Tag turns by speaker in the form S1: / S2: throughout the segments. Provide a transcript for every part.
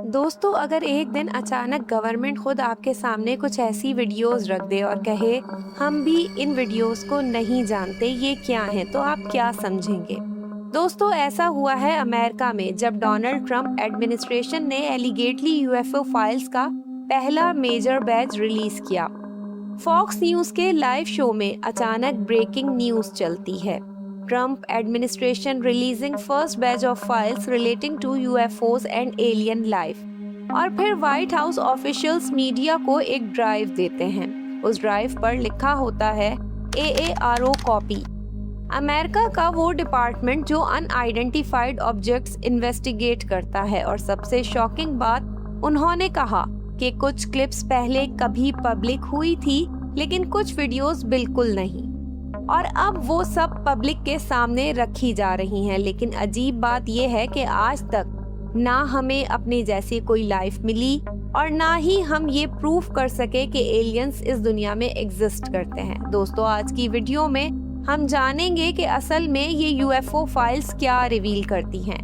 S1: दोस्तों, अगर एक दिन अचानक गवर्नमेंट खुद आपके सामने कुछ ऐसी वीडियोस रख दे और कहे हम भी इन वीडियोस को नहीं जानते ये क्या है, तो आप क्या समझेंगे? दोस्तों, ऐसा हुआ है अमेरिका में जब डोनाल्ड ट्रंप एडमिनिस्ट्रेशन ने एलिगेटली यूएफओ फाइल्स का पहला मेजर बैच रिलीज किया। फॉक्स न्यूज के लाइव शो में अचानक ब्रेकिंग न्यूज चलती है। Trump administration releasing first batch of files relating to UFOs and alien life. और फिर व्हाइट हाउस ऑफिशियल्स मीडिया को एक ड्राइव देते हैं। उस ड्राइव पर लिखा होता है AARO कॉपी, अमेरिका का वो डिपार्टमेंट जो अनआइडेंटिफाइड ऑब्जेक्ट्स इन्वेस्टिगेट करता है। और सबसे शॉकिंग बात, उन्होंने कहा कि कुछ क्लिप्स पहले कभी पब्लिक हुई थी, लेकिन कुछ वीडियोस बिल्कुल नहीं। और अब वो सब पब्लिक के सामने रखी जा रही हैं। लेकिन अजीब बात यह है कि आज तक ना हमें अपने जैसी कोई लाइफ मिली और ना ही हम ये प्रूफ कर सके कि एलियंस इस दुनिया में एग्जिस्ट करते हैं। दोस्तों, आज की वीडियो में हम जानेंगे कि असल में ये यूएफओ फाइल्स क्या रिवील करती हैं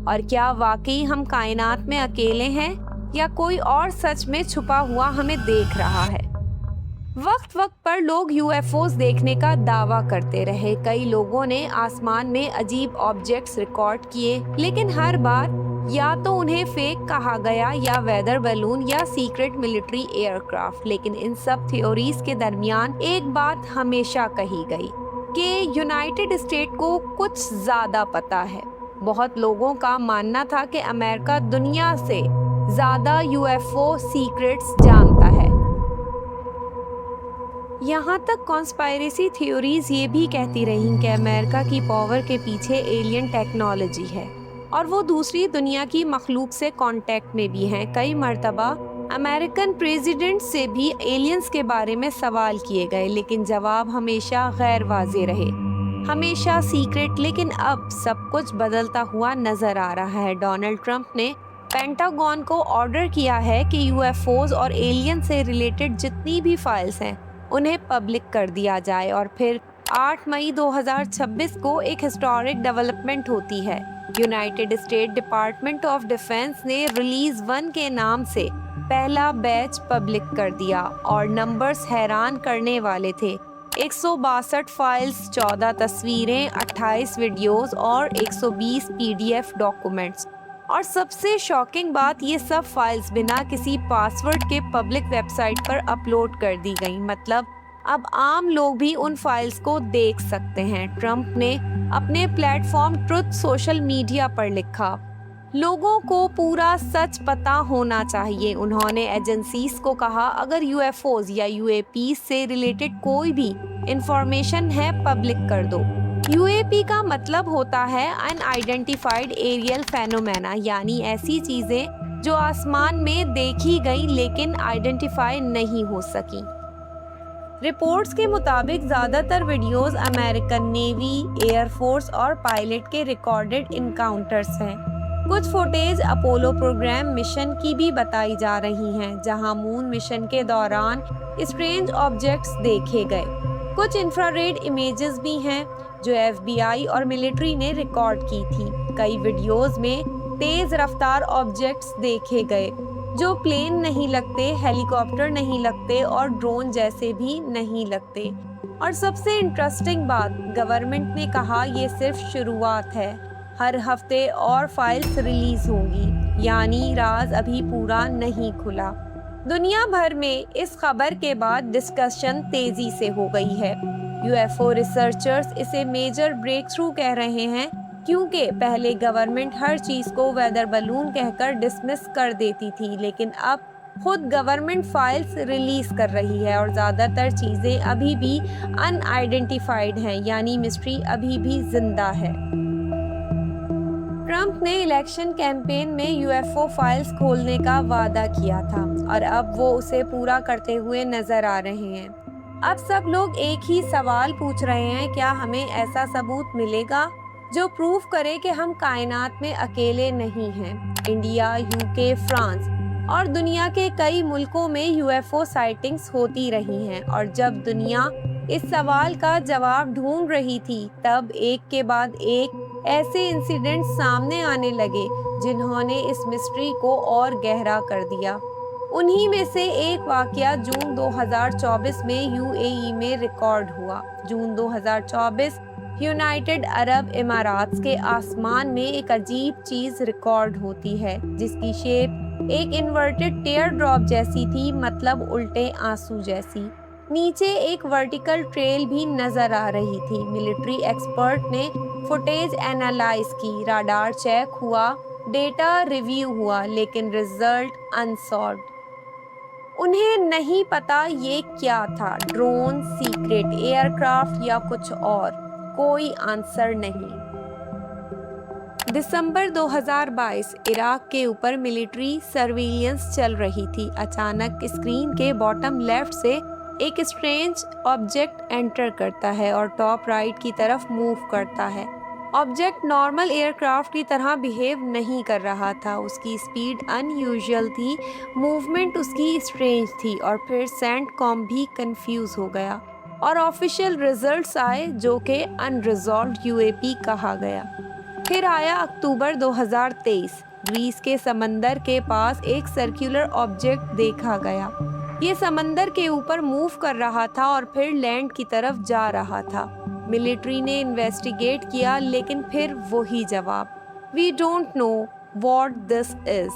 S1: और क्या वाकई हम कायनात में अकेले हैं या कोई और सच में छुपा हुआ हमें देख रहा है। वक्त वक्त पर लोग यूएफओज देखने का दावा करते रहे। कई लोगों ने आसमान में अजीब ऑब्जेक्ट्स रिकॉर्ड किए, लेकिन हर बार या तो उन्हें फेक कहा गया या वेदर बैलून या सीक्रेट मिलिट्री एयरक्राफ्ट। लेकिन इन सब थ्योरीज के दरमियान एक बात हमेशा कही गई कि यूनाइटेड स्टेट को कुछ ज्यादा पता है। बहुत लोगों का मानना था कि अमेरिका दुनिया से ज्यादा यूएफओ सीक्रेट्स जानता है। यहाँ तक कॉन्स्पायरेसी थ्योरीज ये भी कहती रहीं कि अमेरिका की पावर के पीछे एलियन टेक्नोलॉजी है और वो दूसरी दुनिया की मखलूक से कांटेक्ट में भी हैं। कई मर्तबा अमेरिकन प्रेसिडेंट से भी एलियंस के बारे में सवाल किए गए, लेकिन जवाब हमेशा गैर वाज़ेह रहे, हमेशा सीक्रेट। लेकिन अब सब कुछ बदलता हुआ नजर आ रहा है। डोनाल्ड ट्रंप ने पेंटागन को ऑर्डर किया है कि यूएफओज और एलियन से रिलेटेड जितनी भी फाइल्स हैं उन्हें पब्लिक कर दिया जाए। और फिर 8 मई 2026 को एक हिस्टोरिक डेवलपमेंट होती है। United state department of defence ने रिलीज 1 के नाम से पहला बैच पब्लिक कर दिया और नंबर्स हैरान करने वाले थे। 162 फाइल्स, 14 तस्वीरें, 28 वीडियोस और 120 PDF डॉक्यूमेंट्स। और सबसे शॉकिंग बात, ये सब फाइल्स बिना किसी पासवर्ड के पब्लिक वेबसाइट पर अपलोड कर दी गई। मतलब अब आम लोग भी उन फाइल्स को देख सकते हैं। ट्रंप ने अपने प्लेटफॉर्म ट्रुथ सोशल मीडिया पर लिखा, लोगों को पूरा सच पता होना चाहिए। उन्होंने एजेंसीज को कहा, अगर यूएफओज या यूएपी से रिलेटेड कोई भी इंफॉर्मेशन है पब्लिक कर दो। यूएपी का मतलब होता है अनआइडेंटिफाइड एरियल फेनोमेना, यानी ऐसी चीजें जो आसमान में देखी गई लेकिन आइडेंटिफाई नहीं हो सकी। रिपोर्ट्स के मुताबिक ज्यादातर वीडियोस अमेरिकन नेवी, एयरफोर्स और पायलट के रिकॉर्डेड इनकाउंटर्स हैं। कुछ फुटेज अपोलो प्रोग्राम मिशन की भी बताई जा रही हैं, जहां मून मिशन के दौरान स्ट्रेंज ऑब्जेक्ट्स देखे गए। कुछ इंफ्रारेड इमेजेस भी हैं जो FBI और मिलिट्री ने रिकॉर्ड की थी। कई वीडियोस में तेज रफ्तार ऑब्जेक्ट्स देखे गए जो प्लेन नहीं लगते, हेलीकॉप्टर नहीं लगते और ड्रोन जैसे भी नहीं लगते। और सबसे इंटरेस्टिंग बात, गवर्नमेंट ने कहा ये सिर्फ शुरुआत है, हर हफ्ते और फाइल्स रिलीज होंगी, यानी राज अभी पूरा नहीं खुला। दुनिया भर में इस खबर के बाद डिस्कशन तेजी से हो गई है। यूएफओ रिसर्चर्स इसे मेजर ब्रेक थ्रू कह रहे हैं, क्योंकि पहले गवर्नमेंट हर चीज को वेदर बलून कहकर डिसमिस कर देती थी, लेकिन अब खुद गवर्नमेंट फाइल्स रिलीज कर रही है और ज्यादातर चीजें अभी भी अनआइडेंटिफाइड हैं, यानी मिस्ट्री अभी भी जिंदा है। ट्रंप ने इलेक्शन कैंपेन में यूएफओ फाइल्स खोलने का वादा किया था और अब वो उसे पूरा करते हुए नजर आ रहे हैं। अब सब लोग एक ही सवाल पूछ रहे हैं, क्या हमें ऐसा सबूत मिलेगा जो प्रूफ करे कि हम कायनात में अकेले नहीं हैं? इंडिया, यूके, फ्रांस और दुनिया के कई मुल्कों में यूएफओ साइटिंग्स होती रही हैं और जब दुनिया इस सवाल का जवाब ढूंढ रही थी, तब एक के बाद एक ऐसे इंसिडेंट सामने आने लगे जिन्होंने इस मिस्ट्री को और गहरा कर दिया। उन्हीं में से एक वाकया जून 2024 में यूएई में रिकॉर्ड हुआ। जून 2024 यूनाइटेड अरब इमारात्स के आसमान में एक अजीब चीज रिकॉर्ड होती है जिसकी शेप एक इन्वर्टेड टेयर ड्रॉप जैसी थी, मतलब उल्टे आंसू जैसी। नीचे एक वर्टिकल ट्रेल भी नजर आ रही थी। मिलिट्री एक्सपर्ट ने फुटेज एनालाइज की, राडार चेक हुआ, डेटा रिव्यू हुआ, लेकिन रिजल्ट अनसॉल्व्ड। उन्हें नहीं पता ये क्या था, ड्रोन, सीक्रेट एयरक्राफ्ट या कुछ और। कोई आंसर नहीं। दिसंबर 2022 इराक के ऊपर मिलिट्री सर्विलियंस चल रही थी। अचानक स्क्रीन के बॉटम लेफ्ट से एक स्ट्रेंज ऑब्जेक्ट एंटर करता है और टॉप राइट की तरफ मूव करता है। ऑब्जेक्ट नॉर्मल एयरक्राफ्ट की तरह बिहेव नहीं कर रहा था। उसकी स्पीड अनयूजुअल थी, मूवमेंट उसकी स्ट्रेंज थी, और फिर सेंटकॉम भी कंफ्यूज हो गया और ऑफिशियल रिजल्ट्स आए जो कि अनरिजॉल्व्ड यूएपी कहा गया। फिर आया अक्टूबर 2023। ग्रीस के समंदर के पास एक सर्कुलर ऑब्जेक्ट देखा गया। ये समंदर के ऊपर मूव कर रहा था और फिर लैंड की तरफ जा रहा था। मिलिट्री ने इन्वेस्टिगेट किया, लेकिन फिर वही जवाब, we don't know what this is.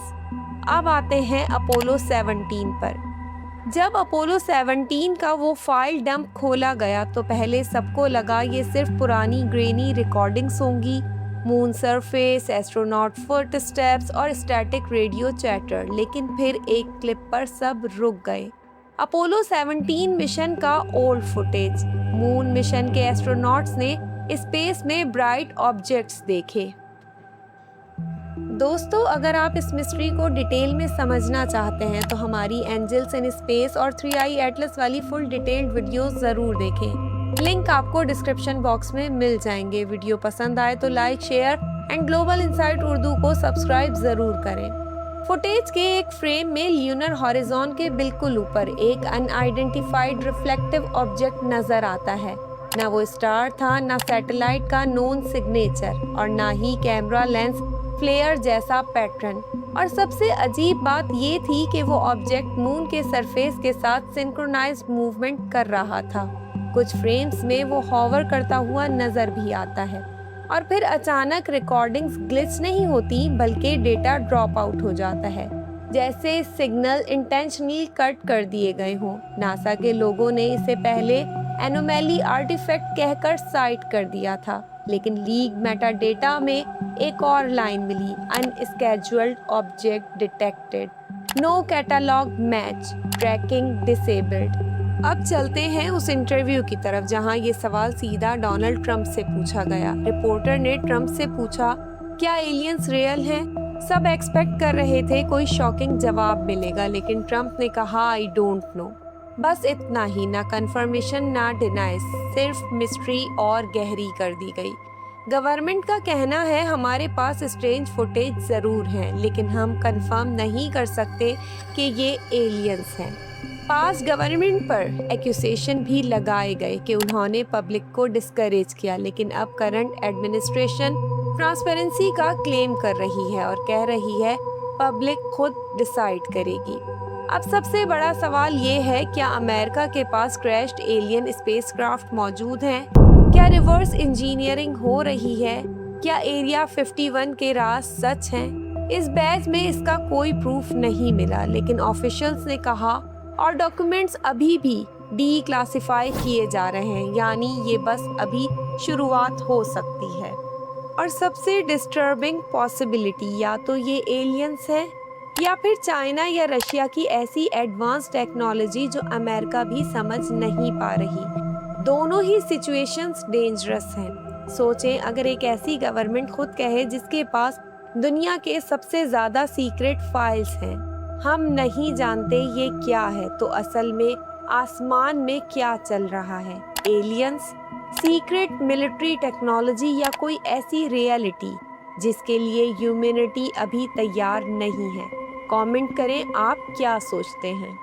S1: अब आते हैं अपोलो 17 पर। जब अपोलो 17 का वो फाइल डंप खोला गया तो पहले सबको लगा ये सिर्फ पुरानी ग्रेनी रिकॉर्डिंग्स होंगी, moon surface, astronaut foot steps और स्टैटिक रेडियो चैटर। लेकिन फिर एक क्लिप पर सब रुक गए। अपोलो 17 मिशन का ओल्ड फुटेज। मून मिशन के एस्ट्रोनॉट्स ने स्पेस में ब्राइट ऑब्जेक्ट्स देखे। दोस्तों, अगर आप इस मिस्ट्री को डिटेल में समझना चाहते हैं तो हमारी एंजल्स इन स्पेस और 3i एटलस वाली फुल डिटेल्ड वीडियोस जरूर देखें। लिंक आपको डिस्क्रिप्शन बॉक्स में मिल जाएंगे। वीडियो पसंद आए तो like, share and global insight Urdu को सब्सक्राइब जरूर करें। फुटेज के एक फ्रेम में ल्यूनर हॉरिजॉन के बिल्कुल ऊपर एक अनआइडेंटिफाइड रिफ्लेक्टिव ऑब्जेक्ट नजर आता है। ना वो स्टार था, ना सैटेलाइट का नोन सिग्नेचर, और ना ही कैमरा लेंस फ्लेयर जैसा पैटर्न। और सबसे अजीब बात ये थी कि वो ऑब्जेक्ट मून के सरफेस के साथ सिंक्रोनाइज्ड मूवमेंट कर रहा था। कुछ फ्रेम्स में वो हॉवर करता हुआ नजर भी आता है और फिर अचानक रिकॉर्डिंग्स ग्लिच नहीं होती, बल्कि डेटा ड्रॉप आउट हो जाता है, जैसे सिग्नल इंटेंशनली कट कर दिए गए हों। नासा के लोगों ने इसे पहले एनोमैली आर्टिफैक्ट कहकर साइट कर दिया था, लेकिन लीक मेटा डेटा में एक और लाइन मिली, unscheduled object detected, no catalogue match, tracking disabled. अब चलते हैं उस इंटरव्यू की तरफ जहां ये सवाल सीधा डोनाल्ड ट्रंप से पूछा गया। रिपोर्टर ने ट्रंप से पूछा, क्या एलियंस रियल हैं? सब एक्सपेक्ट कर रहे थे कोई शॉकिंग जवाब मिलेगा, लेकिन ट्रंप ने कहा, आई डोंट नो। बस इतना ही, ना कंफर्मेशन ना डिनाई, सिर्फ मिस्ट्री और गहरी कर दी गई। गवर्नमेंट का कहना है हमारे पास स्ट्रेंज फुटेज जरूर हैं, लेकिन हम कंफर्म नहीं कर सकते कि ये एलियंस हैं। पास गवर्नमेंट पर एक्यूजेशन भी लगाए गए कि उन्होंने पब्लिक को डिस्करेज किया, लेकिन अब करंट एडमिनिस्ट्रेशन ट्रांसपेरेंसी का क्लेम कर रही है और कह रही है पब्लिक खुद डिसाइड करेगी। अब सबसे बड़ा सवाल ये है, क्या अमेरिका के पास क्रैश्ड एलियन स्पेसक्राफ्ट मौजूद हैं? क्या रिवर्स इंजीनियरिंग हो रही है? क्या एरिया 51 के राज सच हैं? इस बैच में इसका कोई प्रूफ नहीं मिला, लेकिन ऑफिशियल्स ने कहा और डॉक्यूमेंट्स अभी भी डीक्लासिफाई किए जा रहे हैं, यानी ये बस अभी शुरुआत हो सकती है। और सबसे डिस्टर्बिंग पॉसिबिलिटी, या तो ये एलियंस है या फिर चाइना या रशिया की ऐसी एडवांस टेक्नोलॉजी जो अमेरिका भी समझ नहीं पा रही। दोनों ही सिचुएशंस डेंजरस हैं। सोचें, अगर एक ऐसी गवर्नमेंट खुद कहे जिसके पास दुनिया के सबसे ज्यादा सीक्रेट फाइल्स हैं, हम नहीं जानते ये क्या है, तो असल में आसमान में क्या चल रहा है? एलियंस, सीक्रेट मिलिट्री टेक्नोलॉजी या कोई ऐसी रियलिटी जिसके लिए ह्यूमैनिटी अभी तैयार नहीं है? कमेंट करें आप क्या सोचते हैं।